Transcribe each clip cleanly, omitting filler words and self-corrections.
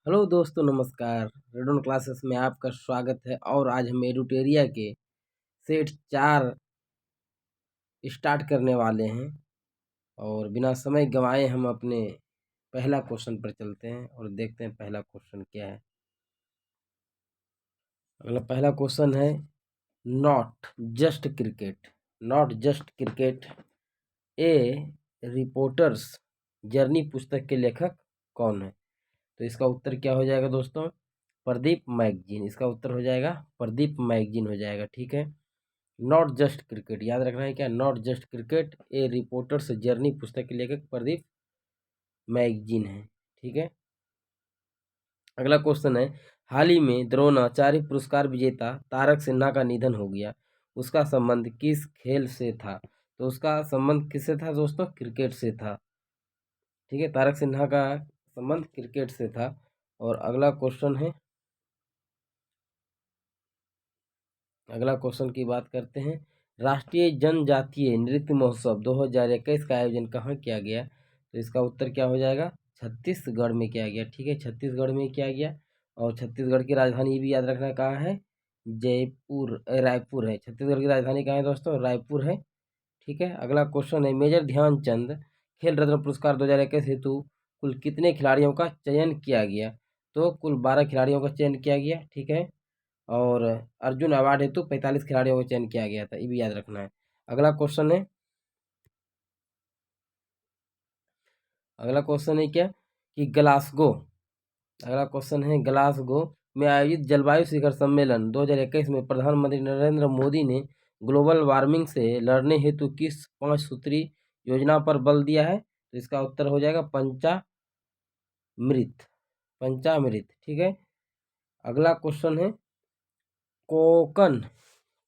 Hello दोस्तों, नमस्कार। Radon classes में आपका स्वागत है। और आज हम एडुटेरिया के सेट 4 स्टार्ट करने वाले हैं। और बिना समय गंवाए हम अपने पहला क्वेश्चन पर चलते हैं और देखते हैं पहला क्वेश्चन क्या है। अगला पहला क्वेश्चन है not just cricket. Not just cricket A reporters journey पुस्तक के लेखक कौन है? तो इसका उत्तर क्या हो जाएगा दोस्तों? प्रदीप मैगजीन। इसका उत्तर हो जाएगा प्रदीप मैगजीन हो जाएगा। ठीक है। नॉट जस्ट क्रिकेट याद रखना है क्या? Not just cricket A reporters journey पुस्तक के लेखक प्रदीप मैगजीन है। ठीक है। अगला क्वेश्चन है हाल ही में द्रोणाचार्य पुरस्कार विजेता तारक सिन्हा का निधन हो गया। उसका संबंध किस खेल से था? तो उसका संबंध किससे था दोस्तों? क्रिकेट से था। ठीक है। तारक सिन्हा का संबंध क्रिकेट से था। और अगला क्वेश्चन की बात करते हैं। राष्ट्रीय जनजातीय नृत्य महोत्सव 2021 का आयोजन कहाँ किया गया? तो इसका उत्तर क्या हो जाएगा? छत्तीसगढ़ में किया गया। ठीक है। छत्तीसगढ़ में किया गया। और छत्तीसगढ़ की राजधानी भी याद रखना कहाँ है? रायपुर है। छत्तीसगढ़ की राजधानी कहाँ है दोस्तों? रायपुर है। ठीक है। अगला क्वेश्चन है मेजर ध्यानचंद खेल रत्न पुरस्कार 2021 हेतु कुल कितने खिलाड़ियों का चयन किया गया? तो कुल 12 खिलाड़ियों का चयन किया गया। ठीक है। और अर्जुन अवार्ड हेतु 45 खिलाड़ियों का चयन किया गया था। ये भी याद रखना है। अगला क्वेश्चन है अगला क्वेश्चन है क्या कि ग्लासगो अगला क्वेश्चन है ग्लासगो में आयोजित जलवायु शिखर सम्मेलन 2021 में प्रधानमंत्री नरेंद्र मोदी ने ग्लोबल वार्मिंग से लड़ने हेतु किस 5 सूत्री योजना पर बल दिया है? तो इसका उत्तर हो जाएगा पंचामृत। पंचामृत। ठीक है। अगला क्वेश्चन है कोकन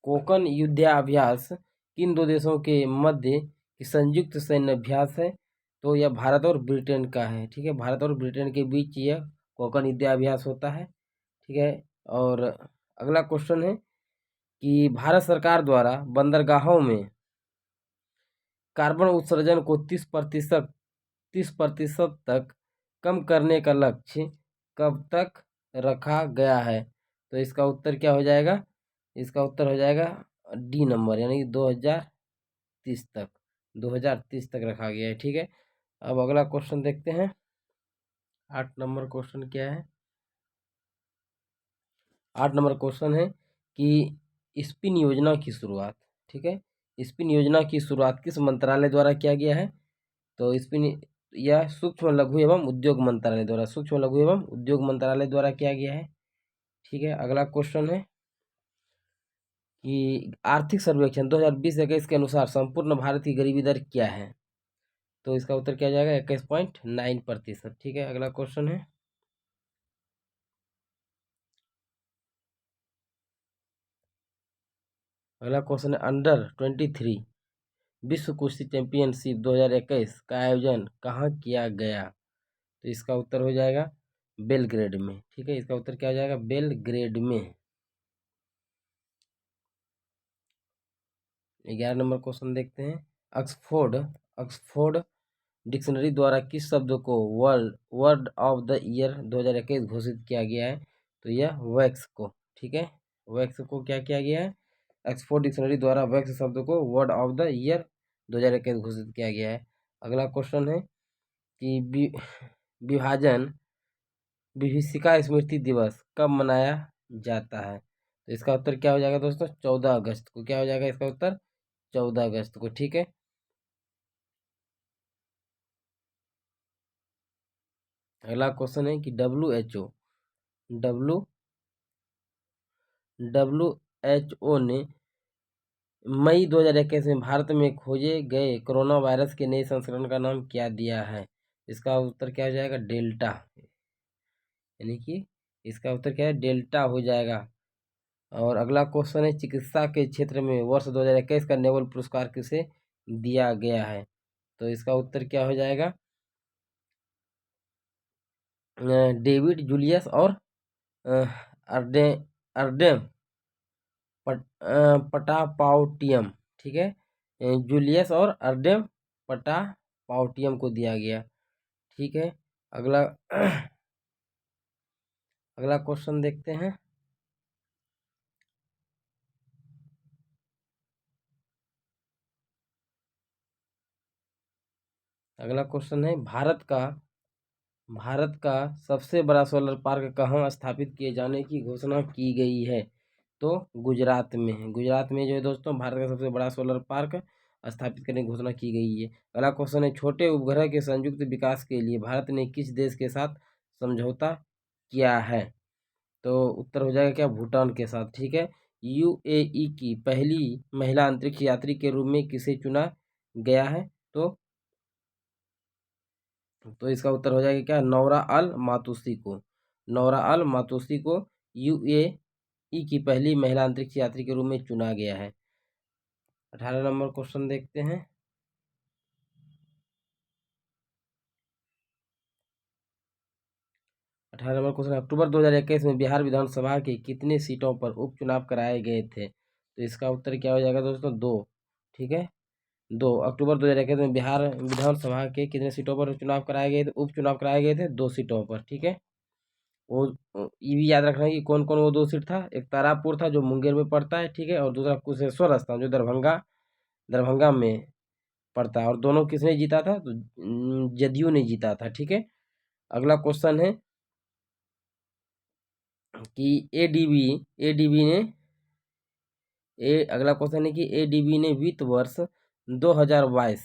कोकन युद्धाभ्यास किन दो देशों के मध्य की संयुक्त सैन्य अभ्यास है? तो यह भारत और ब्रिटेन का है। ठीक है। भारत और ब्रिटेन के बीच यह कोकन युद्धाभ्यास होता है। ठीक है। और अगला क्वेश्चन है कि भारत सरकार द्वारा बंदरगाहों में कार्बन उत्सर्जन को 30% तक कम करने का लक्ष्य कब तक रखा गया है? तो इसका उत्तर क्या हो जाएगा? इसका उत्तर हो जाएगा डी नंबर, यानी कि 2030 तक रखा गया है। ठीक है। अब अगला क्वेश्चन देखते हैं। 8 नंबर क्वेश्चन क्या है? 8 नंबर क्वेश्चन है कि स्पिन योजना की शुरुआत। ठीक है। स्पिन योजना की शुरुआत किस मंत्रालय द्वारा किया गया है? तो स्पिन यह सूक्ष्म लघु एवं उद्योग मंत्रालय द्वारा किया गया है। ठीक है। अगला क्वेश्चन है कि आर्थिक सर्वेक्षण 2020-21 के अनुसार संपूर्ण भारत की गरीबी दर क्या है? तो इसका उत्तर क्या जाएगा? 21.9%। ठीक है। अगला क्वेश्चन है अंडर 23 विश्व कुश्ती चैंपियनशिप 2021 का आयोजन कहाँ किया गया? तो इसका उत्तर हो जाएगा बेलग्रेड में। ठीक है। इसका उत्तर क्या हो जाएगा? बेलग्रेड में। 11 नंबर क्वेश्चन देखते हैं। ऑक्सफोर्ड ऑक्सफोर्ड डिक्शनरी द्वारा किस शब्द को world word of the year 2021 घोषित किया गया है? तो यह वैक्स को। ठीक है। वैक्स को क्या किया गया है? ऑक्सफोर्ड डिक्शनरी द्वारा वैक्स शब्द को वर्ड ऑफ द ईयर 2021 घोषित किया गया है। अगला क्वेश्चन है कि विभाजन विभीषिका स्मृति दिवस कब मनाया जाता है? तो इसका उत्तर क्या हो जाएगा दोस्तों? 14 अगस्त को। क्या हो जाएगा इसका उत्तर? 14 अगस्त को। ठीक है। अगला क्वेश्चन है कि डब्ल्यू डब्ल्यू एच ओ ने मई 2021 में भारत में खोजे गए कोरोना वायरस के नए संस्करण का नाम क्या दिया है? इसका उत्तर क्या हो जाएगा? डेल्टा। यानी कि इसका उत्तर क्या है? डेल्टा हो जाएगा। और अगला क्वेश्चन है चिकित्सा के क्षेत्र में वर्ष 2021 का नोबेल पुरस्कार किसे दिया गया है? तो इसका उत्तर क्या हो जाएगा? डेविड जूलियस और अर्डे अर्डेम पटापाउटियम। ठीक है। जूलियस और अर्डेम पटापाउटियम को दिया गया। ठीक है। अगला अगला क्वेश्चन देखते हैं। अगला क्वेश्चन है, भारत का सबसे बड़ा सोलर पार्क कहाँ स्थापित किए जाने की घोषणा की गई है? तो गुजरात में है। गुजरात में जो है दोस्तों भारत का सबसे बड़ा सोलर पार्क स्थापित करने की घोषणा की गई है। अगला क्वेश्चन है, छोटे उपग्रह के संयुक्त विकास के लिए भारत ने किस देश के साथ समझौता किया है? तो उत्तर हो जाएगा क्या, भूटान के साथ। ठीक है। यूएई की पहली महिला अंतरिक्ष यात्री के रूप में किसे चुना गया है? तो इसका उत्तर हो जाएगा क्या, नौरा अल मातूसी को। नौरा अल मातूसी को यूएई की पहली महिला अंतरिक्ष यात्री के रूप में चुना गया है। 18 नंबर क्वेश्चन देखते हैं। 18 नंबर क्वेश्चन, अक्टूबर 2021 में बिहार विधानसभा के कितने सीटों पर उपचुनाव कराए गए थे? तो इसका उत्तर क्या हो जाएगा दोस्तों, 2। ठीक है, 2। अक्टूबर 2021 में बिहार विधानसभा के कितने सीटों पर चुनाव कराए गए थे, उपचुनाव कराए गए थे? 2 सीटों पर। ठीक है। वो ये भी याद रखना है कि कौन कौन वो 2 सीट था। एक तारापुर था जो मुंगेर में पड़ता है, ठीक है, और दूसरा कुशेश्वर स्थान जो दरभंगा दरभंगा में पड़ता है। और दोनों किसने जीता था? तो जदयू ने जीता था। ठीक है। अगला क्वेश्चन है कि एडीबी ने अगला क्वेश्चन है कि एडीबी ने वित्त वर्ष 2022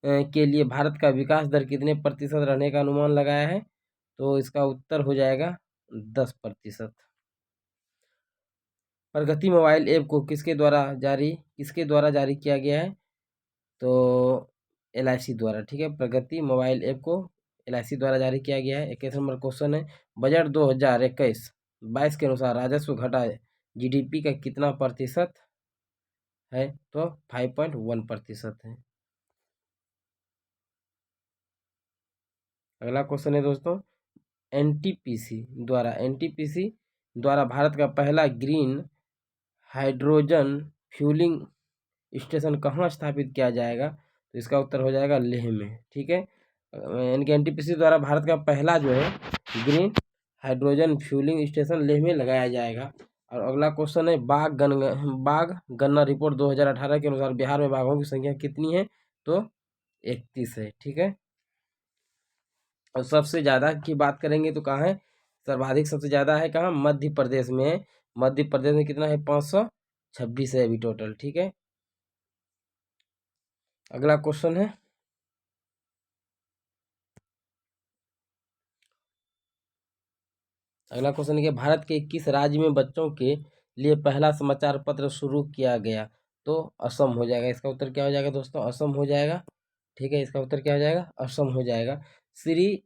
के लिए भारत का विकास दर कितने प्रतिशत रहने का अनुमान लगाया है? तो इसका उत्तर हो जाएगा 10%। प्रगति मोबाइल ऐप को किसके द्वारा जारी किया गया है? तो एलआईसी द्वारा। ठीक है, प्रगति मोबाइल ऐप को एलआईसी द्वारा जारी किया गया है। 21 नंबर क्वेश्चन है, बजट 2021-22 के अनुसार राजस्व घटा जीडीपी का कितना प्रतिशत है? तो 5.1% है। अगला क्वेश्चन है दोस्तों, एनटीपीसी द्वारा भारत का पहला ग्रीन हाइड्रोजन फ्यूलिंग स्टेशन कहाँ स्थापित किया जाएगा? तो इसका उत्तर हो जाएगा लेह में। ठीक है, यानी कि एनटीपीसी द्वारा भारत का पहला जो है green hydrogen fuelling station Leh में लगाया जाएगा। और अगला क्वेश्चन है, बाघ गणना रिपोर्ट 2018 के अनुसार बिहार में बाघों की संख्या कितनी है? तो 31 है। ठीक है। और सबसे ज़्यादा की बात करेंगे तो कहाँ है, सर्वाधिक सबसे ज़्यादा है कहाँ, मध्य प्रदेश में है। मध्य प्रदेश में कितना है, 526 है अभी टोटल। ठीक है। अगला क्वेश्चन है, अगला क्वेश्चन है कि भारत के किस राज्य में बच्चों के लिए पहला समाचार पत्र शुरू किया गया? तो असम हो जाएगा। इसका उत्तर क्या हो जाएगा दोस्तों, असम हो जाएगा। ठीक है, इसका उत्तर क्या हो जाएगा, असम हो जाएगा। श्री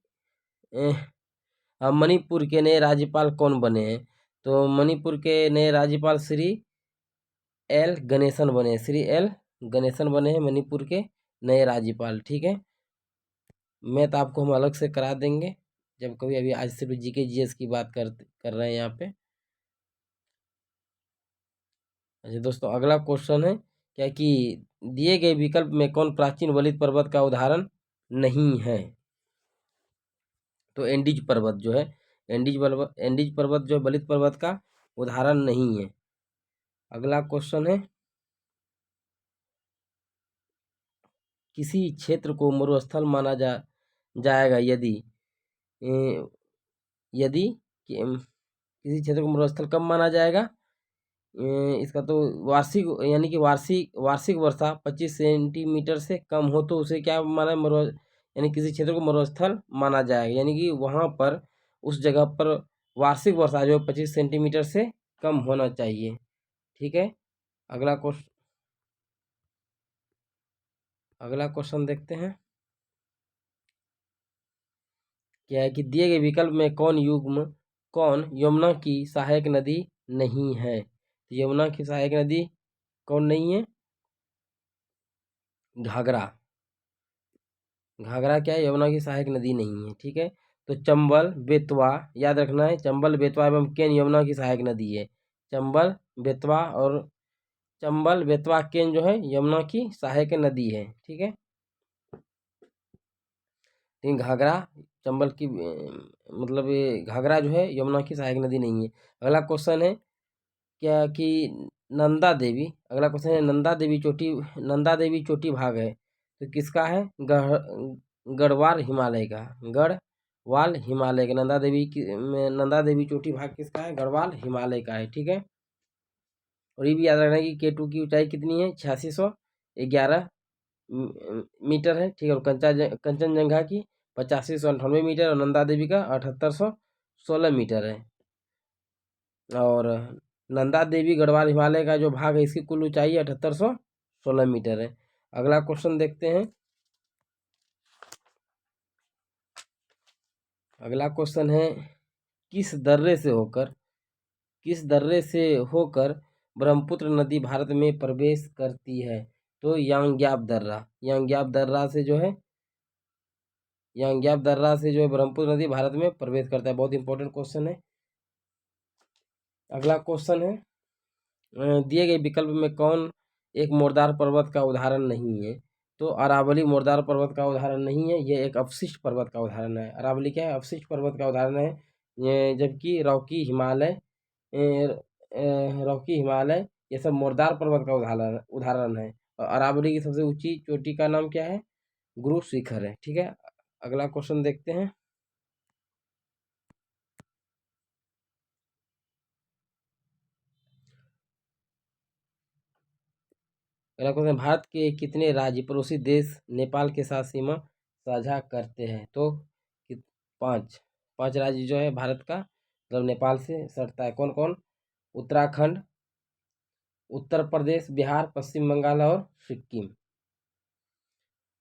मणिपुर के नए राज्यपाल कौन बने हैं? तो मणिपुर के नए राज्यपाल श्री एल गणेशन बने हैं। श्री एल गणेशन बने हैं मणिपुर के नए राज्यपाल। ठीक है। मैथ आपको हम अलग से करा देंगे जब कभी, अभी आज सिर्फ जीके जीएस की बात कर रहे हैं यहाँ पे। अच्छा दोस्तों, अगला क्वेश्चन है क्या कि दिए गए विकल्प में कौन प्राचीन वलित पर्वत का उदाहरण नहीं है? तो एंडीज पर्वत जो है, एंडीज पर्वत जो वलित पर्वत का उदाहरण नहीं है। अगला क्वेश्चन है, किसी क्षेत्र को मरुस्थल माना जाएगा यदि ए, यदि किसी क्षेत्र को मरुस्थल कब माना जाएगा? इसका तो वार्षिक, यानी कि वार्षिक वर्षा 25 सेंटीमीटर से कम हो तो उसे क्या माना, यानी किसी क्षेत्र को मरुस्थल माना जाएगा, यानी कि वहाँ पर उस जगह पर वार्षिक वर्षा जो 25 सेंटीमीटर से कम होना चाहिए। ठीक है। अगला क्वेश्चन अगला क्वेश्चन देखते हैं। क्या है कि दिए गए विकल्प में कौन यमुना की सहायक नदी नहीं है? यमुना की सहायक नदी कौन नहीं है? घाघरा। घाघरा क्या है, यमुना की सहायक नदी नहीं है। ठीक है। तो चंबल बेतवा याद रखना है, चंबल बेतवा एवं केन यमुना की सहायक नदी है। चंबल बेतवा और चंबल बेतवा केन जो है यमुना की सहायक नदी है। ठीक है। लेकिन घाघरा चंबल की मतलब ये घाघरा जो है यमुना की सहायक नदी नहीं है। अगला क्वेश्चन है क्या कि नंदा देवी, अगला क्वेश्चन है नंदा देवी चोटी भाग है तो किसका है? गढ़वाल हिमालय का, गढ़वाल हिमालय का नंदा देवी की नंदा देवी चोटी भाग किसका है? गढ़वाल हिमालय का है, ठीक है। और ये भी याद रखना है कि K2 की ऊंचाई कितनी है? 8611 मीटर है, ठीक है। और कंचनजंगा की 8598 मीटर और नंदा देवी का 7816 मीटर है। और नंदा देवी गढ़वाल हिमालय का जो भाग है इसकी कुल ऊंचाई 7816 मीटर है। अगला क्वेश्चन देखते हैं। अगला क्वेश्चन है किस दर्रे से होकर ब्रह्मपुत्र नदी भारत में प्रवेश करती है? तो यांग्याब दर्रा से जो है ब्रह्मपुत्र नदी भारत में प्रवेश करता है। बहुत इंपॉर्टेंट क्वेश्चन है। अगला क्वेश्चन है दिए गए विकल्प में कौन एक मुर्दार पर्वत का उदाहरण नहीं है? तो अरावली मुर्दार पर्वत का उदाहरण नहीं है, ये एक अवशिष्ट पर्वत का उदाहरण है। अरावली क्या है? अवशिष्ट पर्वत का उदाहरण है। जबकि रॉकी हिमालय ये सब मुर्दार पर्वत का उदाहरण है। और अरावली की सबसे ऊंची चोटी का नाम क्या है? गुरु शिखर है, ठीक है। अगला क्वेश्चन देखते हैं। अगला क्वेश्चन भारत के कितने राज्य पड़ोसी देश नेपाल के साथ सीमा साझा करते हैं? तो 5 राज्य जो है भारत का मतलब नेपाल से सटता है। कौन कौन? उत्तराखंड, उत्तर प्रदेश, बिहार, पश्चिम बंगाल और सिक्किम।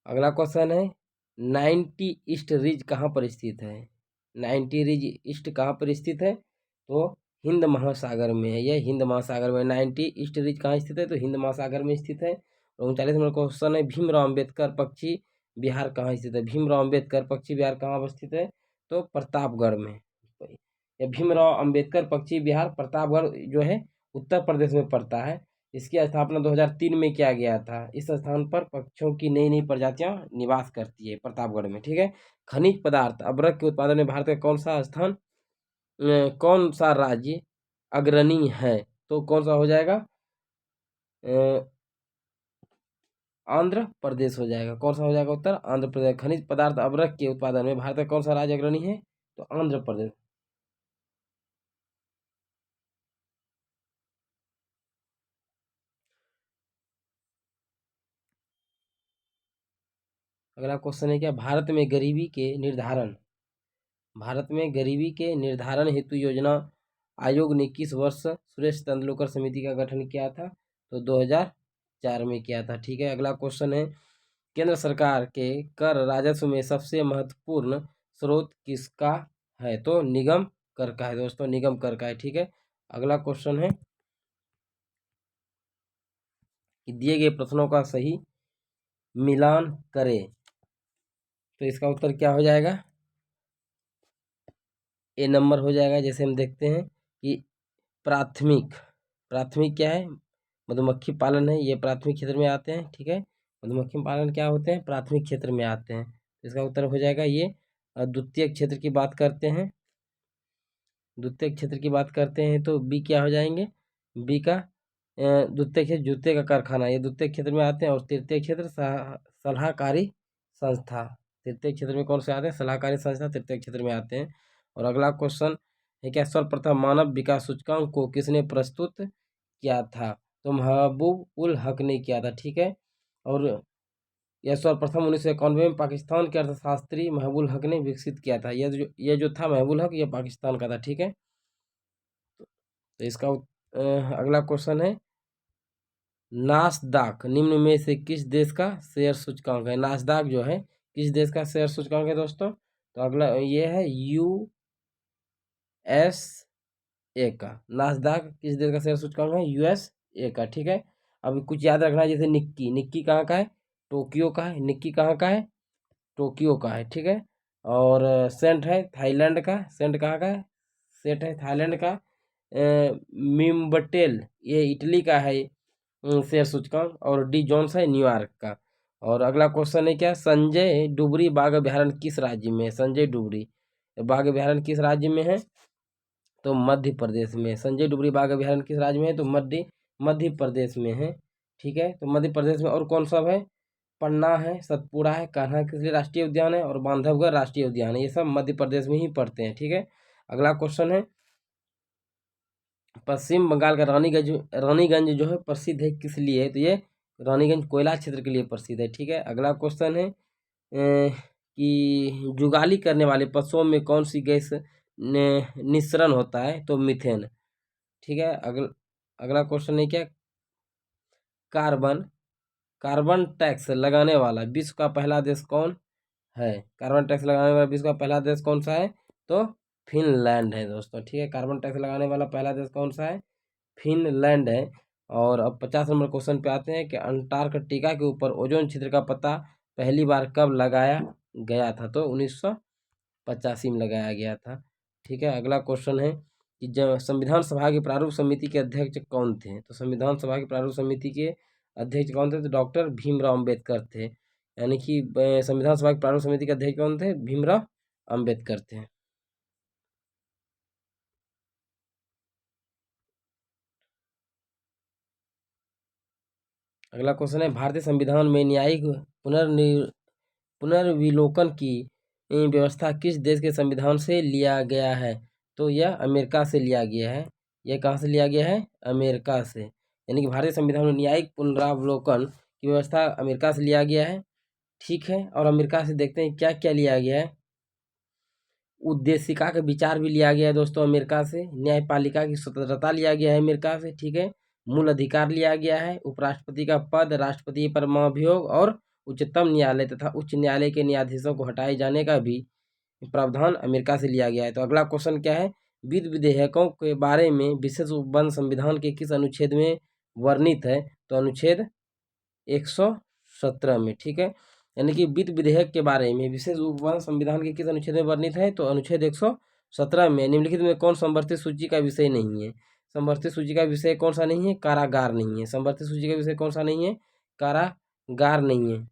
अगला क्वेश्चन है 90 ईस्ट रिज कहाँ पर स्थित है? 90 रिज ईस्ट कहाँ पर स्थित है? तो हिंद महासागर में है। यह हिंद महासागर में 90 ईस्ट रिज कहाँ स्थित है? तो हिंद महासागर में स्थित है। और 39 नंबर क्वेश्चन है भीमराव अम्बेडकर पक्षी बिहार कहाँ स्थित है? भीमराव अम्बेडकर पक्षी बिहार कहाँ स्थित है? तो प्रतापगढ़ में। ये भीमराव अम्बेडकर पक्षी बिहार प्रतापगढ़ जो है उत्तर प्रदेश में पड़ता है। इसकी स्थापना 2003 में किया गया था। इस स्थान पर पक्षियों की नई नई प्रजातियां निवास करती है प्रतापगढ़ में, ठीक है। खनिज पदार्थ अभ्रक के उत्पादन में भारत का कौन सा राज्य अग्रणी है? तो कौन सा हो जाएगा? आंध्र प्रदेश हो जाएगा। कौन सा हो जाएगा उत्तर? आंध्र प्रदेश। खनिज पदार्थ अभ्रक के उत्पादन में भारत का कौन सा राज्य अग्रणी है? तो आंध्र प्रदेश। अगला क्वेश्चन है क्या भारत में गरीबी के निर्धारण हेतु योजना आयोग ने किस वर्ष सुरेश तेंदुलकर समिति का गठन किया था? तो 2004 में किया था, ठीक है। अगला क्वेश्चन है केंद्र सरकार के कर राजस्व में सबसे महत्वपूर्ण स्रोत किसका है? तो निगम कर का है दोस्तों, निगम कर का है, ठीक है। अगला क्वेश्चन है कि दिए गए प्रश्नों का सही मिलान करें। तो इसका उत्तर क्या हो जाएगा? ए नंबर हो जाएगा। जैसे हम देखते हैं कि प्राथमिक प्राथमिक क्या है? मधुमक्खी पालन है, ये प्राथमिक क्षेत्र में आते हैं, ठीक है। मधुमक्खी पालन क्या होते हैं? प्राथमिक क्षेत्र में आते हैं। तो इसका उत्तर हो जाएगा ये। द्वितीय क्षेत्र की बात करते हैं, द्वितीय क्षेत्र की बात करते हैं तो बी क्या हो जाएंगे? बी का द्वितीय क्षेत्र जूते का कारखाना, ये द्वितीय क्षेत्र में आते हैं। और तृतीय क्षेत्र सलाहकारी संस्था, तृतीय क्षेत्र में कौन से आते हैं? सलाहकारी संस्था तृतीय क्षेत्र में आते हैं। और अगला क्वेश्चन है क्या सर्वप्रथम मानव विकास सूचकांक को किसने प्रस्तुत किया था? तो महबूब उल हक ने किया था, ठीक है। और यह सर्वप्रथम 1991 में पाकिस्तान के अर्थशास्त्री महबूब हक ने विकसित किया था। यह जो था महबूब हक, यह पाकिस्तान का था, ठीक है। तो इसका अगला क्वेश्चन है नासदाक निम्न में से किस देश का शेयर सूचकांक है? नासदाक जो है किस देश का शेयर सूचकांक है दोस्तों? तो अगला ये है USA का। नासदाक किस देश का शेयर सूचकांक है? USA का, ठीक है। अब कुछ याद रखना है, जैसे निक्की कहाँ का है? टोक्यो का है। निक्की कहाँ का है? टोक्यो का है, ठीक है। और सेंट है थाईलैंड का। सेंट कहाँ का है? सेंट है थाईलैंड का। मिम्बटेल ये इटली का है शेयर सूचकांक। और डी जोन्स है न्यूयॉर्क का। और अगला क्वेश्चन है क्या, संजय डुबरी बाघ अभ्यारण्य किस राज्य में है? संजय डुबरी बाघ अभ्यारण्य किस राज्य में है? तो मध्य प्रदेश में। संजय डुबरी बाघ अभ्यारण्य किस राज्य में है? तो मध्य प्रदेश में है। ठीक है, तो मध्य प्रदेश में और कौन सा है? पन्ना है, सतपुड़ा है, कान्हा किसली राष्ट्रीय उद्यान है और बांधवगढ़ राष्ट्रीय उद्यान है। ये सब मध्य प्रदेश में ही पड़ते हैं। ठीक है, अगला क्वेश्चन है, पश्चिम बंगाल का रानीगंज जो है प्रसिद्ध है किस लिए है? तो ये रानीगंज कोयला क्षेत्र के लिए प्रसिद्ध है। ठीक है, अगला क्वेश्चन है कि जुगाली करने वाले पशुओं में कौन सी गैस निस्सरण होता है? तो मीथेन। ठीक है, अगला क्वेश्चन है क्या, कार्बन टैक्स लगाने वाला विश्व का पहला देश कौन है? कार्बन टैक्स लगाने वाला विश्व का पहला देश कौन सा है? तो फिनलैंड है दोस्तों। ठीक है, कार्बन टैक्स लगाने वाला पहला देश कौन सा है? फिनलैंड है। और अब 50 नंबर क्वेश्चन पे आते हैं कि अंटार्कटिका के ऊपर ओजोन क्षेत्र का पता पहली बार कब लगाया गया था? तो 1985 में लगाया गया था। ठीक है, अगला क्वेश्चन है कि जब संविधान सभा की प्रारूप समिति के अध्यक्ष कौन थे? तो संविधान सभा की प्रारूप समिति के अध्यक्ष कौन थे? तो डॉक्टर भीमराव अम्बेडकर थे। यानी कि संविधान सभा की प्रारूप समिति के अध्यक्ष कौन थे? भीमराव अम्बेडकर थे। अगला क्वेश्चन है, भारतीय संविधान में न्यायिक पुनर्विलोकन की व्यवस्था किस देश के संविधान से लिया गया है? तो यह अमेरिका से लिया गया है। यह कहाँ से लिया गया है? अमेरिका से। यानी कि भारतीय संविधान में न्यायिक पुनरावलोकन की व्यवस्था अमेरिका से लिया गया है। ठीक है, और अमेरिका से देखते हैं क्या क्या लिया गया है। उद्देशिका का विचार भी लिया गया है दोस्तों अमेरिका से। न्यायपालिका की स्वतंत्रता लिया गया है अमेरिका से। ठीक है, मूल अधिकार लिया गया है। उपराष्ट्रपति का पद, राष्ट्रपति पर महाभियोग और उच्चतम न्यायालय तथा उच्च न्यायालय के न्यायाधीशों को हटाए जाने का भी प्रावधान अमेरिका से लिया गया है। तो अगला क्वेश्चन क्या है, विधि विधेयकों के बारे में विशेष उपबंध संविधान के किस अनुच्छेद में वर्णित है? तो अनुच्छेद 117 में। ठीक है, यानी कि वित्त विधेयक के बारे में विशेष उपबंध संविधान के किस अनुच्छेद में वर्णित है? तो अनुच्छेद 117 में। निम्नलिखित में कौन संवर्धित सूची का विषय नहीं है? संवर्धित सूची का विषय कौन सा नहीं है? कारागार नहीं है। संवर्धित सूची का विषय कौन सा नहीं है? कारागार नहीं है।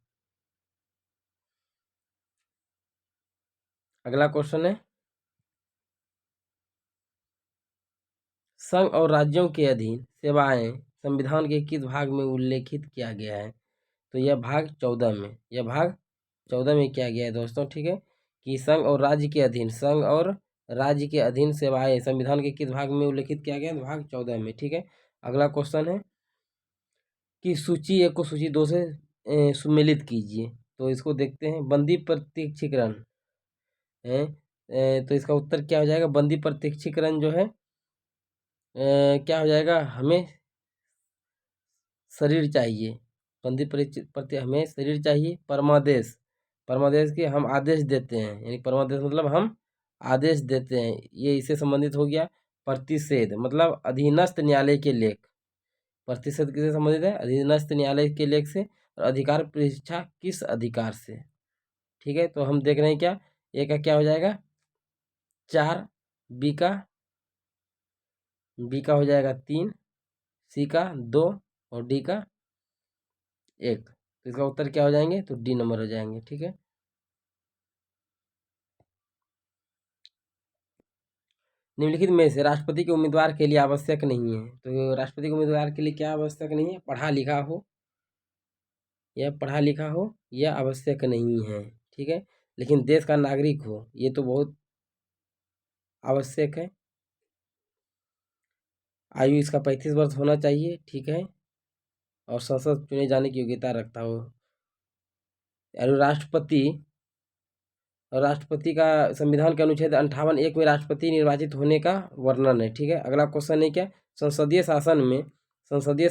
अगला क्वेश्चन है, संघ और राज्यों के अधीन सेवाएं संविधान के किस भाग में उल्लेखित किया गया है? तो यह भाग 14 में। यह भाग 14 में किया गया है दोस्तों। ठीक है, कि संघ और राज्य के अधीन सेवाएं संविधान के किस भाग में उल्लेखित किया गया है? भाग 14 में। ठीक है, अगला क्वेश्चन है कि सूची 1 को सूची 2 से सुमेलित कीजिए। तो इसको देखते हैं, बंदी प्रत्यक्षीकरण है। तो इसका उत्तर क्या हो जाएगा? बंदी प्रत्यक्षीकरण जो है क्या हो जाएगा? हमें शरीर चाहिए। बंदी हमें शरीर चाहिए। परमादेश के हम आदेश देते हैं, यानी परमादेश मतलब हम आदेश देते हैं, ये इससे संबंधित हो गया। प्रतिषेध मतलब अधीनस्थ न्यायालय के लेख। प्रतिषेध किससे संबंधित है? अधीनस्थ न्यायालय के लेख से। और अधिकार परीक्षा किस अधिकार से? ठीक है, तो हम देख रहे हैं क्या, ए का क्या हो जाएगा? 4, बी का हो जाएगा 3, सी का 2 और डी का 1। तो इसका उत्तर क्या हो जाएंगे? तो डी नंबर हो जाएंगे। ठीक है, निम्नलिखित में से राष्ट्रपति के उम्मीदवार के लिए आवश्यक नहीं है। तो राष्ट्रपति के उम्मीदवार के लिए क्या आवश्यक नहीं है? पढ़ा लिखा हो, यह आवश्यक नहीं है। ठीक है, लेकिन देश का नागरिक हो, ये तो बहुत आवश्यक है। आयु इसका 35 वर्ष होना चाहिए। ठीक है, और संसद चुने जाने की योग्यता रखता हो। और राष्ट्रपति का संविधान के अनुच्छेद 58(1) में राष्ट्रपति निर्वाचित होने का वर्णन है। ठीक है, अगला क्वेश्चन है क्या, संसदीय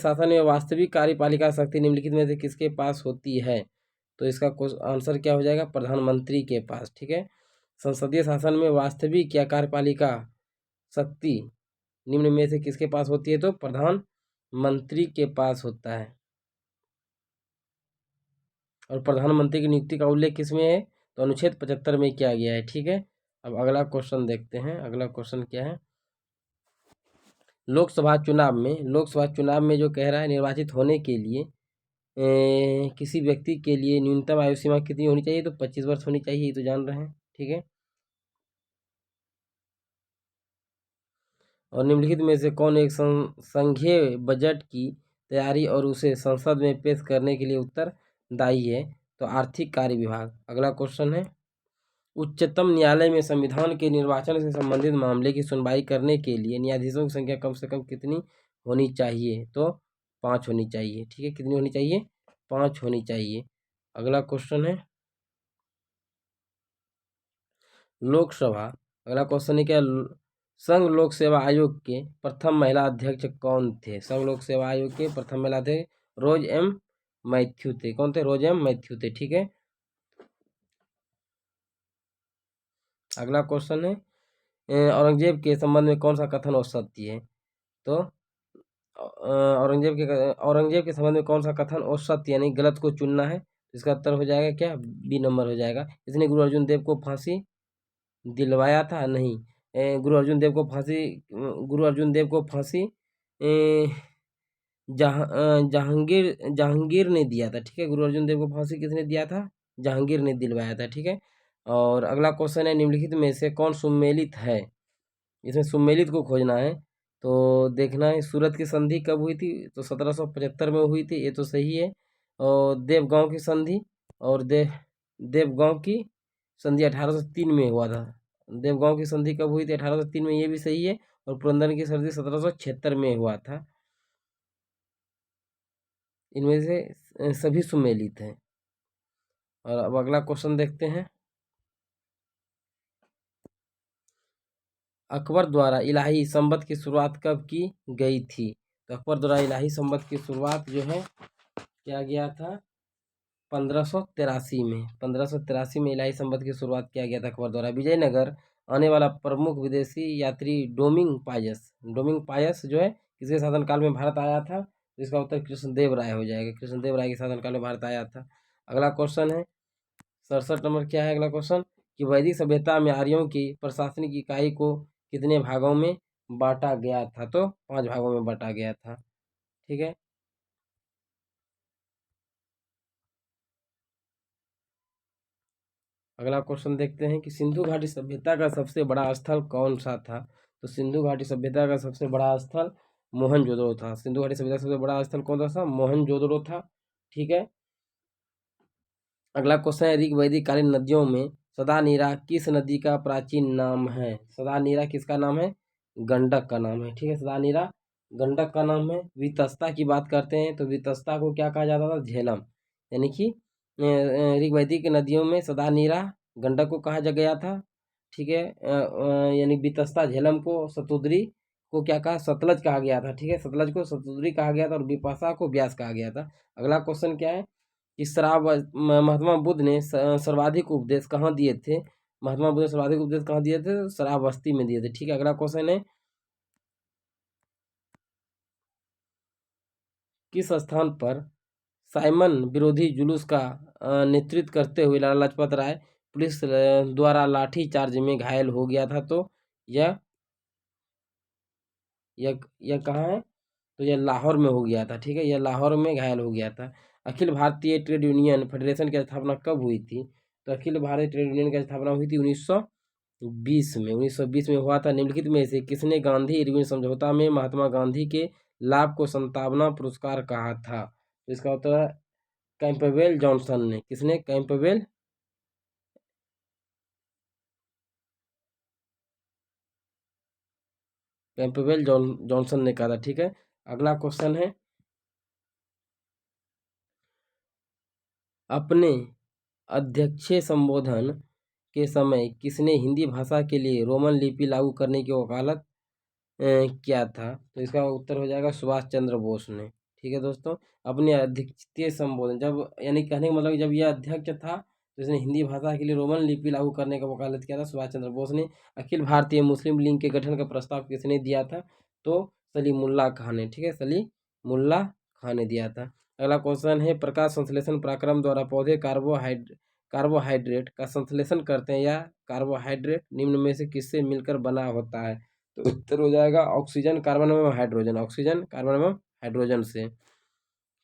शासन में वास्तविक कार्यपालिका शक्ति निम्नलिखित में से किसके पास होती है? तो इसका आंसर क्या हो जाएगा? प्रधानमंत्री के पास। ठीक है, संसदीय शासन में वास्तविक या कार्यपालिका शक्ति निम्न में से किसके पास होती है? तो प्रधानमंत्री के पास होता है। और प्रधानमंत्री की नियुक्ति का उल्लेख किसमें है? तो अनुच्छेद 75 में किया गया है। ठीक है, अब अगला क्वेश्चन देखते हैं। अगला क्वेश्चन क्या है, लोकसभा चुनाव में जो कह रहा है निर्वाचित होने के लिए किसी व्यक्ति के लिए न्यूनतम आयु सीमा कितनी होनी चाहिए? तो 25 वर्ष होनी चाहिए, ये तो जान रहे हैं, ठीक है। और निम्नलिखित में से कौन एक संघीय बजट की तैयारी और उसे संसद में पेश करने के लिए उत्तरदायी है? तो आर्थिक कार्य विभाग। अगला क्वेश्चन है, उच्चतम न्यायालय में संविधान के निर्वाचन से संबंधित मामले की सुनवाई करने के लिए न्यायाधीशों की संख्या कम से कम कितनी होनी चाहिए? तो 5 होनी चाहिए, ठीक है। कितनी होनी चाहिए? 5 होनी चाहिए। अगला क्वेश्चन है, लोकसभा। अगला क्वेश्चन है क्या, संघ लोक सेवा आयोग के प्रथम महिला अध्यक्ष कौन थे? संघ लोक सेवा आयोग के प्रथम महिला थे रोज एम मैथ्यू थे। कौन थे? रोज एम मैथ्यू थे, ठीक है। अगला क्वेश्चन है, औरंगजेब के संबंध में कौन सा कथन और सत्य है? तो औरंगजेब के संबंध में कौन सा कथन और सत्य यानी गलत को चुनना है? इसका उत्तर हो जाएगा क्या? बी नंबर हो जाएगा। इसने गुरु अर्जुन देव को फांसी दिलवाया था? नहीं। गुरु अर्जुन देव को फांसी जहांगीर ने दिया था, ठीक है। गुरु अर्जुन देव को फांसी किसने दिया था? जहांगीर ने दिलवाया था, ठीक है। और अगला क्वेश्चन है, निम्नलिखित में से कौन सुमेलित है? इसमें सुमेलित को खोजना है, तो देखना है सूरत की संधि कब हुई थी? तो 1775 में हुई थी, ये तो सही है। और देवगांव की संधि और देवगांव की संधि 1803 में हुआ था। देवगांव की संधि कब हुई थी? 1803 में, ये भी सही है। और पुरंदर की संधि 1776 में हुआ था। इनमें से सभी सुमेलित हैं। और अब अगला क्वेश्चन देखते हैं, अकबर द्वारा इलाही संबत की शुरुआत कब की गई थी? तो अकबर द्वारा इलाही संबत की शुरुआत जो है किया गया था 1583 में। 1583 में इलाही संबत की शुरुआत किया गया था अकबर द्वारा। विजयनगर आने वाला प्रमुख विदेशी यात्री डोमिंग पायस जो है किसके शासनकाल में भारत आया था? इसका उत्तर कृष्णदेव राय हो जाएगा। कृष्णदेव राय के शासनकाल में भारत आया था। अगला क्वेश्चन है 67 नंबर, क्या है अगला क्वेश्चन, कि वैदिक सभ्यता में आर्यों की प्रशासनिक इकाई को कितने भागों में बांटा गया था? तो 5 भागों में बांटा गया था, ठीक है। अगला क्वेश्चन देखते हैं कि सिंधु घाटी सभ्यता का सबसे बड़ा स्थल कौन सा था? तो सिंधु घाटी सभ्यता का सबसे बड़ा स्थल मोहनजोदड़ो था। सिंधु घाटी सभ्यता का सबसे बड़ा स्थल कौन सा था? मोहनजोदड़ो था, ठीक है। अगला क्वेश्चन है, ऋग्वैदिक कालीन नदियों में सदानीरा किस नदी का प्राचीन नाम है? सदानीरा किसका नाम है? गंडक का नाम है, ठीक है। सदानीरा गंडक का नाम है। वितस्ता की बात करते हैं तो वितस्ता को क्या कहा जाता था? झेलम। यानी कि ऋग्वैदिक नदियों में सदानीरा गंडक को कहा जा गया था, ठीक है। यानी वितस्ता झेलम को, सतुद्री को क्या कहा? सतलज कहा गया था, ठीक है। सतलज को सतुद्री कहा गया था और विपाशा को व्यास कहा गया था। अगला क्वेश्चन क्या है कि महात्मा बुद्ध ने सर्वाधिक उपदेश कहाँ दिए थे? महात्मा बुद्ध ने सर्वाधिक उपदेश कहाँ दिए थे? श्रावस्ती में दिए थे, ठीक है। अगला क्वेश्चन है, किस स्थान पर साइमन विरोधी जुलूस का नेतृत्व करते हुए लाला लाजपत राय पुलिस द्वारा लाठी चार्ज में घायल हो गया था? तो यह यह कहाँ है? तो यह लाहौर में हो गया था, ठीक है। यह लाहौर में घायल हो गया था। Akhil Bharatiya trade union federation की स्थापना कब हुई थी? तो अखिल भारतीय ट्रेड यूनियन की स्थापना हुई थी 1920 में। 1920 में हुआ था। निम्नलिखित में से किसने गांधी इरविन समझौता में महात्मा गांधी के लाभ को संतावना पुरस्कार कहा था? तो इसका उत्तर है कैंपबेल जॉनसन ने। किसने? कैंपबेल जॉनसन ने कहा था, ठीक है। अगला क्वेश्चन है, अपने अध्यक्षीय संबोधन के समय किसने हिंदी भाषा के लिए रोमन लिपि लागू करने की वकालत किया था? तो इसका उत्तर हो जाएगा सुभाष चंद्र बोस ने, ठीक है दोस्तों। अपने अध्यक्षीय संबोधन, जब यानी कहने का मतलब जब यह अध्यक्ष था तो इसने हिंदी भाषा के लिए रोमन लिपि लागू करने का वकालत किया था सुभाष चंद्र बोस ने। अखिल भारतीय मुस्लिम लीग के गठन का प्रस्ताव किसने दिया था? तो सलीमुल्लाह खान ने, ठीक है। सलीमुल्लाह खान ने दिया था। अगला क्वेश्चन है, प्रकाश संश्लेषण पराक्रम द्वारा पौधे कार्बोहाइड्रेट का संश्लेषण करते हैं, या कार्बोहाइड्रेट निम्न में से किससे मिलकर बना होता है? तो उत्तर हो जाएगा ऑक्सीजन कार्बन एवं हाइड्रोजन। ऑक्सीजन कार्बन एवं हाइड्रोजन से।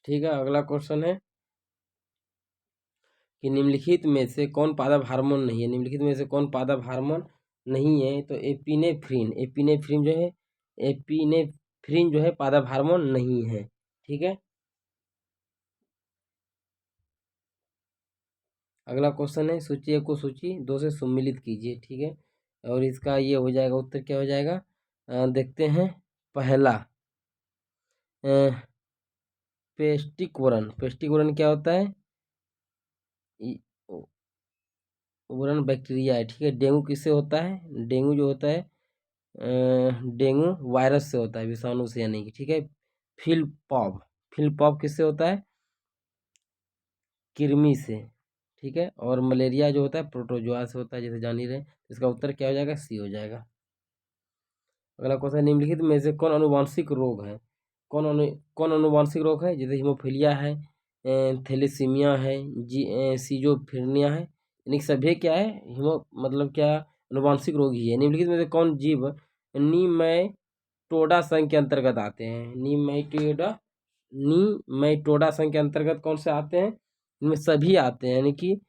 ठीक है, अगला क्वेश्चन है कि निम्नलिखित में से कौन पादप हार्मोन नहीं है। निम्नलिखित में से कौन पादप हार्मोन नहीं है, तो एपिनेफ्रिन जो है पादप हार्मोन नहीं है। ठीक है, अगला क्वेश्चन है सूची 1 को सूची 2 से सम्मिलित कीजिए। ठीक है, और इसका ये हो जाएगा, उत्तर क्या हो जाएगा, देखते हैं। पहला पेस्टिक वरण क्या होता है, वरण बैक्टीरिया है। ठीक है, डेंगू किससे होता है, डेंगू जो होता है डेंगू वायरस से होता है, विषाणु से यानी कि। ठीक है, फिल पॉप किससे होता है, कृमि से। ठीक है, और मलेरिया जो होता है प्रोटोजोआ से होता है, जैसे जान ही रहे। इसका उत्तर क्या हो जाएगा, सी हो जाएगा। अगला क्वेश्चन, निम्नलिखित में से कौन अनुवांशिक रोग है, कौन अनुवांशिक रोग है, जैसे हीमोफीलिया है, थैलेसीमिया है, सीजोफ्रेनिया है, यानी कि सभी क्या है, मतलब क्या, अनुवांशिक रोग ही है। निम्नलिखित में से कौन जीव नीमैटोडा संघ के अंतर्गत आते हैं, नीमैटोडा संघ के अंतर्गत कौन से आते हैं, इनमें सभी आते हैं, यानी कि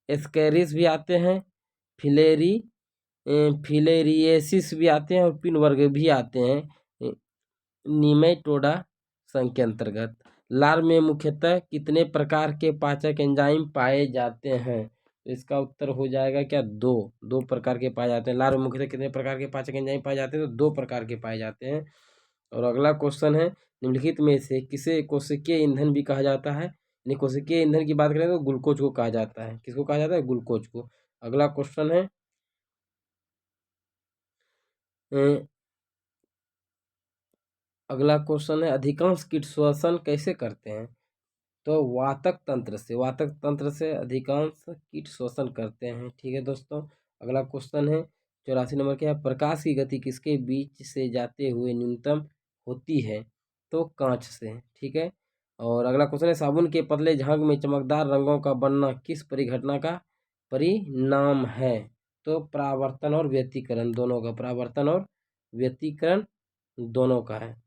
एस्केरिस भी आते हैं, फिलेरी फिलेरिएसिस भी आते हैं, और पिन वर्ग भी आते हैं निमेटोडा संघ के अंतर्गत। लार में मुख्यतः कितने प्रकार के पाचक एंजाइम पाए जाते हैं, तो इसका उत्तर हो जाएगा क्या, दो प्रकार के पाए जाते हैं। लार में मुख्यतः कितने प्रकार के पाचक एंजाइम पाए जाते हैं, तो 2 प्रकार के पाए जाते हैं। और अगला क्वेश्चन है, निम्नलिखित में से किसे कोशिकीय ईंधन भी कहा जाता है, यानी कोशिकीय ईंधन की बात करें तो ग्लूकोज को कहा जाता है। किसको कहा जाता है, ग्लूकोज को। अगला क्वेश्चन है अगला क्वेश्चन है अधिकांश कीट श्वसन कैसे करते हैं, तो वातक तंत्र से अधिकांश कीट श्वसन करते हैं। ठीक है दोस्तों, अगला क्वेश्चन है 84 नंबर क्या है, प्रकाश की गति किसके बीच से जाते हुए न्यूनतम होती है, तो कांच से। ठीक है, और अगला क्वेश्चन है साबुन के पतले झाग में चमकदार रंगों का बनना किस परिघटना का परिणाम है, तो परावर्तन और व्यतिकरण दोनों का, परावर्तन और व्यतिकरण दोनों का है।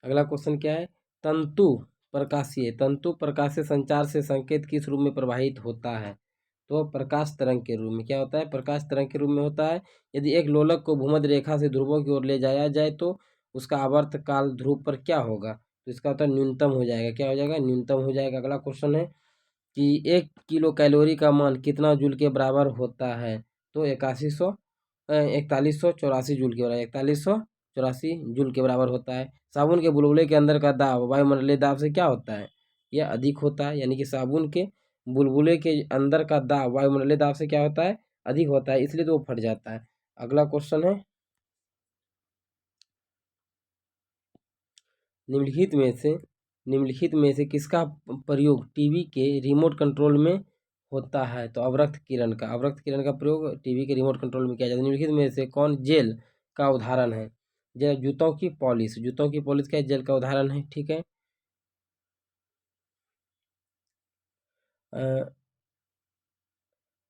अगला क्वेश्चन क्या है, तंतु प्रकाशीय संचार से संकेत किस रूप में प्रवाहित होता है, तो प्रकाश तरंग के रूप में। क्या होता है, प्रकाश तरंग के रूप में होता है। यदि एक लोलक को भूमध्य रेखा से ध्रुवों की ओर ले जाया जाए तो उसका आवर्त काल ध्रुव पर क्या होगा, तो इसका उत्तर न्यूनतम हो जाएगा। क्या हो जाएगा, न्यूनतम हो जाएगा। अगला क्वेश्चन है कि 1 किलो कैलोरी का मान कितना जूल के बराबर होता है, तो 4184 जूल के बराबर, 4184 जूल के बराबर होता है। साबुन के बुलबुले के अंदर का दाब वायुमंडलीय दाब से क्या होता है, यह अधिक होता है, यानी कि साबुन के बुलबुले के अंदर का दाब वायुमंडलीय दाब से क्या होता है, अधिक होता है, इसलिए तो वो फट जाता है। अगला क्वेश्चन है निम्नलिखित में से किसका प्रयोग टीवी के रिमोट कंट्रोल में होता है, तो अवरक्त किरण का प्रयोग टीवी के रिमोट कंट्रोल में किया जाता है। निम्नलिखित में से कौन जेल का उदाहरण है, जूतों की पॉलिश क्या जेल का उदाहरण है। ठीक है,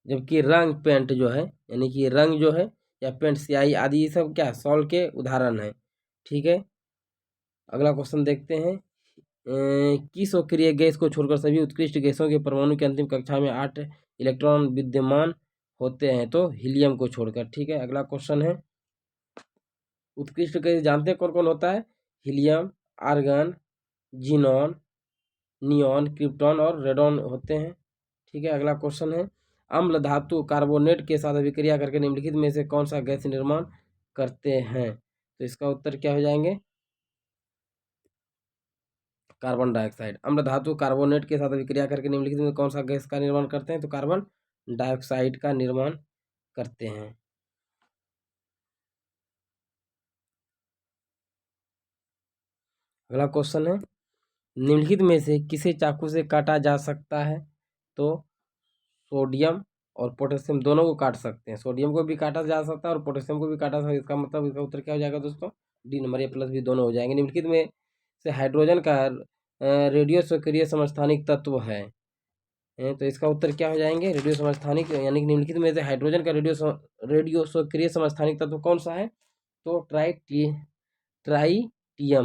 जबकि रंग पेंट जो है, यानी कि रंग जो है या पेंट स्याही आदि, ये सब क्या सॉल्ट के उदाहरण है। ठीक है, अगला क्वेश्चन देखते हैं किस अक्रिय गैस को छोड़कर सभी उत्कृष्ट गैसों के परमाणु की अंतिम कक्षा में 8 इलेक्ट्रॉन विद्यमान होते हैं, तो हीलियम को छोड़कर। ठीक है, अगला क्वेश्चन है उत्कृष्ट गैस जानते हैं कौन कौन होता है, helium, argon, xenon, neon, krypton और रेडॉन होते हैं। ठीक है, अगला क्वेश्चन है अम्ल धातु कार्बोनेट के साथ अभिक्रिया करके निम्नलिखित में से कौन सा गैस निर्माण करते हैं, तो इसका उत्तर क्या हो जाएंगे, कार्बन डाइऑक्साइड। अम्ल धातु कार्बोनेट के साथ अभिक्रिया करके निम्नलिखित में कौन सा गैस का निर्माण करते हैं, तो कार्बन डाइऑक्साइड का निर्माण करते हैं। अगला क्वेश्चन है निम्नलिखित में से किसे चाकू से काटा जा सकता है, तो सोडियम और पोटेशियम दोनों को काट सकते हैं, सोडियम को भी काटा जा सकता है और पोटेशियम को भी काटा जा सकता है। इसका मतलब इसका उत्तर क्या हो जाएगा दोस्तों, डी नंबर, ए प्लस भी दोनों हो जाएंगे। निम्नलिखित में से हाइड्रोजन का रेडियो सक्रिय समस्थानिक तत्व है, तो इसका उत्तर क्या हो जाएंगे? रेडियो समस्थानिक यानी कि निम्नलिखित में से हाइड्रोजन का रेडियो सक्रिय समस्थानिक तत्व कौन सा है? तो ट्राइटियम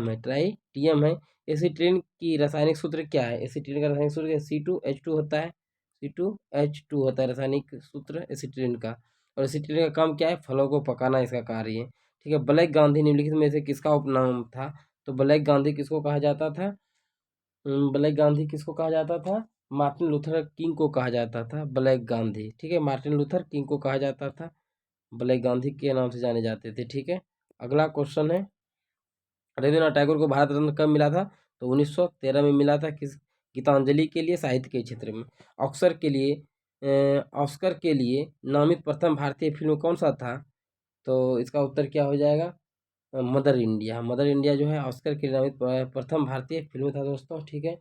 है, ट्राइटियम है। एसिटिलीन की रासायनिक सूत्र क्या है? एसिटिलीन का रासायनिक सूत्र C2H2 होता है, C2H2 होता है रासायनिक सूत्र एसिटिलीन का। और एसिटिलीन का काम क्या है? फलों को पकाना इसका कार्य है। ठीक है। ब्लैक गांधी निम्नलिखित में से किसका उपनाम था? तो ब्लैक गांधी किसको कहा जाता था? ब्लैक गांधी किसको कहा जाता था? मार्टिन लूथर किंग को कहा जाता था ब्लैक गांधी। ठीक है, मार्टिन लूथर किंग को कहा जाता था, ब्लैक गांधी के नाम से जाने जाते थे। ठीक है। अगला क्वेश्चन है, रविन्द्रनाथ टैगोर को भारत रत्न कब मिला था? तो 1913 में मिला था। किस? गीतांजलि के लिए, साहित्य के क्षेत्र में। ऑस्कर के लिए नामित प्रथम भारतीय फिल्म कौन सा था? तो इसका उत्तर क्या हो जाएगा? Mother India. मदर इंडिया जो है ऑस्कर के लिए नामित प्रथम भारतीय फिल्म था दोस्तों। ठीक है।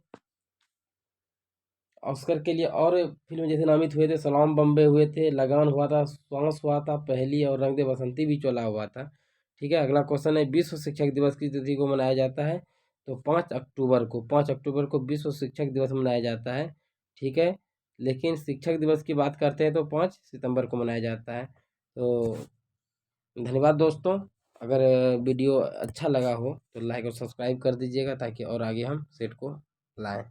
ऑस्कर के लिए और फिल्म जैसे नामित हुए थे, सलाम बम्बे हुए थे, लगान हुआ था, सांस हुआ था, पहली और रंग दे बसंती भी चला हुआ था। ठीक है। अगला क्वेश्चन है, विश्व शिक्षक दिवस की तिथि को मनाया जाता है? तो 5 अक्टूबर को विश्व शिक्षक दिवस मनाया जाता है। ठीक है। लेकिन शिक्षक दिवस की बात करते हैं तो 5 सितंबर को मनाया जाता है। तो धन्यवाद दोस्तों। अगर वीडियो अच्छा लगा हो तो लाइक और सब्सक्राइब कर दीजिएगा ताकि और आगे हम सेट को लाएं।